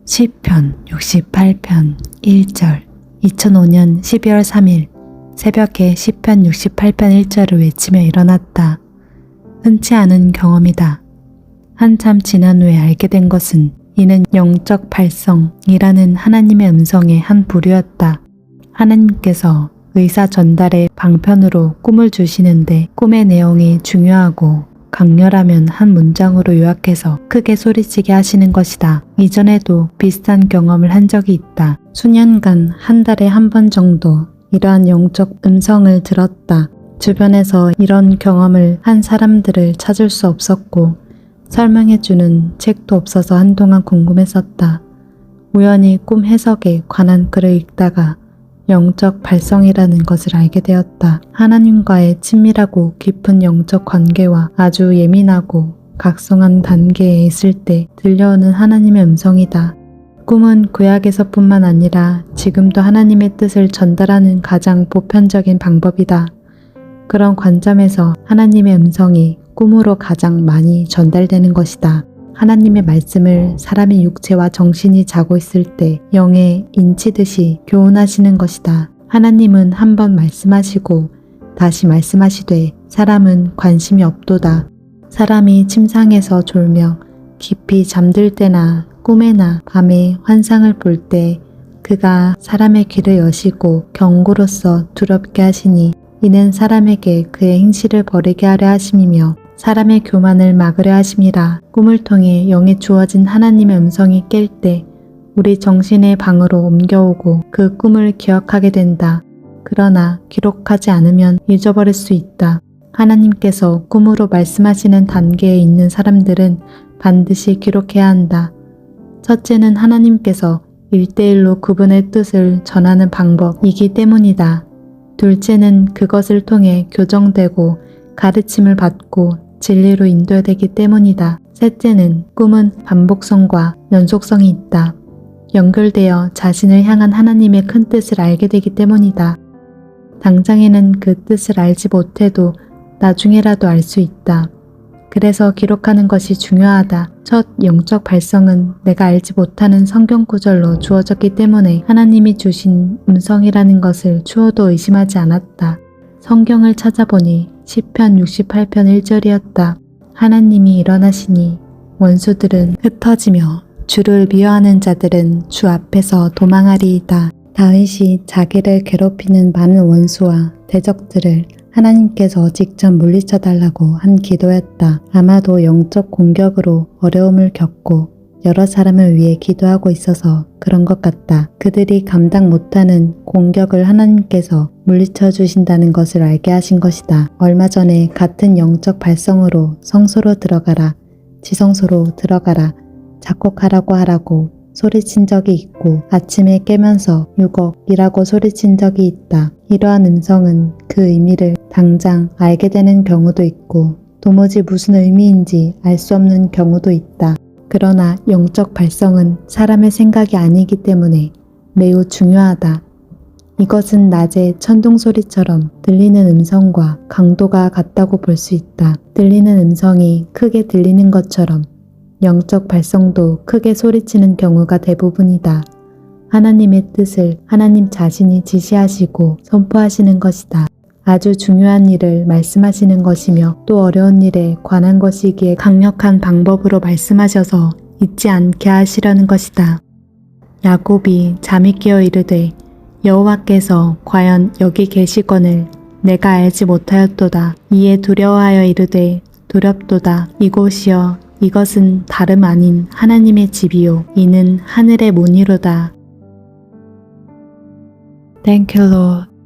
시편 68편 1절 2005년 12월 3일 새벽에 시편 68편 1절을 외치며 일어났다. 흔치 않은 경험이다. 한참 지난 후에 알게 된 것은 이는 영적 발성이라는 하나님의 음성의 한 부류였다. 하나님께서 의사 전달의 방편으로 꿈을 주시는데 꿈의 내용이 중요하고 강렬하면 한 문장으로 요약해서 크게 소리치게 하시는 것이다. 이전에도 비슷한 경험을 한 적이 있다. 수년간 한 달에 한 번 정도 이러한 영적 음성을 들었다. 주변에서 이런 경험을 한 사람들을 찾을 수 없었고 설명해주는 책도 없어서 한동안 궁금했었다. 우연히 꿈 해석에 관한 글을 읽다가 영적 발성이라는 것을 알게 되었다. 하나님과의 친밀하고 깊은 영적 관계와 아주 예민하고 각성한 단계에 있을 때 들려오는 하나님의 음성이다. 꿈은 구약에서뿐만 아니라 지금도 하나님의 뜻을 전달하는 가장 보편적인 방법이다. 그런 관점에서 하나님의 음성이 꿈으로 가장 많이 전달되는 것이다. 하나님의 말씀을 사람의 육체와 정신이 자고 있을 때 영에 인치듯이 교훈하시는 것이다. 하나님은 한 번 말씀하시고 다시 말씀하시되 사람은 관심이 없도다. 사람이 침상에서 졸며 깊이 잠들 때나 꿈에나 밤에 환상을 볼 때 그가 사람의 귀를 여시고 경고로서 두렵게 하시니 이는 사람에게 그의 행실을 버리게 하려 하심이며 사람의 교만을 막으려 하심이라. 꿈을 통해 영에 주어진 하나님의 음성이 깰 때 우리 정신의 방으로 옮겨오고 그 꿈을 기억하게 된다. 그러나 기록하지 않으면 잊어버릴 수 있다. 하나님께서 꿈으로 말씀하시는 단계에 있는 사람들은 반드시 기록해야 한다. 첫째는 하나님께서 1대1로 그분의 뜻을 전하는 방법이기 때문이다. 둘째는 그것을 통해 교정되고 가르침을 받고 진리로 인도되기 때문이다. 셋째는 꿈은 반복성과 연속성이 있다. 연결되어 자신을 향한 하나님의 큰 뜻을 알게 되기 때문이다. 당장에는 그 뜻을 알지 못해도 나중에라도 알 수 있다. 그래서 기록하는 것이 중요하다. 첫 영적 발성은 내가 알지 못하는 성경 구절로 주어졌기 때문에 하나님이 주신 음성이라는 것을 추호도 의심하지 않았다. 성경을 찾아보니 시편 68편 1절이었다. 하나님이 일어나시니 원수들은 흩어지며 주를 미워하는 자들은 주 앞에서 도망하리이다. 다윗이 자기를 괴롭히는 많은 원수와 대적들을 하나님께서 직접 물리쳐달라고 한 기도였다. 아마도 영적 공격으로 어려움을 겪고 여러 사람을 위해 기도하고 있어서 그런 것 같다. 그들이 감당 못하는 공격을 하나님께서 물리쳐 주신다는 것을 알게 하신 것이다. 얼마 전에 같은 영적 발성으로 성소로 들어가라, 지성소로 들어가라, 작곡하라고 하라고 소리친 적이 있고 아침에 깨면서 6억이라고 소리친 적이 있다. 이러한 음성은 그 의미를 당장 알게 되는 경우도 있고 도무지 무슨 의미인지 알 수 없는 경우도 있다. 그러나 영적 발성은 사람의 생각이 아니기 때문에 매우 중요하다. 이것은 낮에 천둥 소리처럼 들리는 음성과 강도가 같다고 볼 수 있다. 들리는 음성이 크게 들리는 것처럼 영적 발성도 크게 소리치는 경우가 대부분이다. 하나님의 뜻을 하나님 자신이 지시하시고 선포하시는 것이다. 아주 중요한 일을 말씀하시는 것이며 또 어려운 일에 관한 것이기에 강력한 방법으로 말씀하셔서 잊지 않게 하시려는 것이다. 야곱이 잠이 깨어 이르되 여호와께서 과연 여기 계시거늘 내가 알지 못하였도다. 이에 두려워하여 이르되 두렵도다. 이곳이여 이것은 다름 아닌 하나님의 집이요 이는 하늘의 문이로다. Thank you, Lord.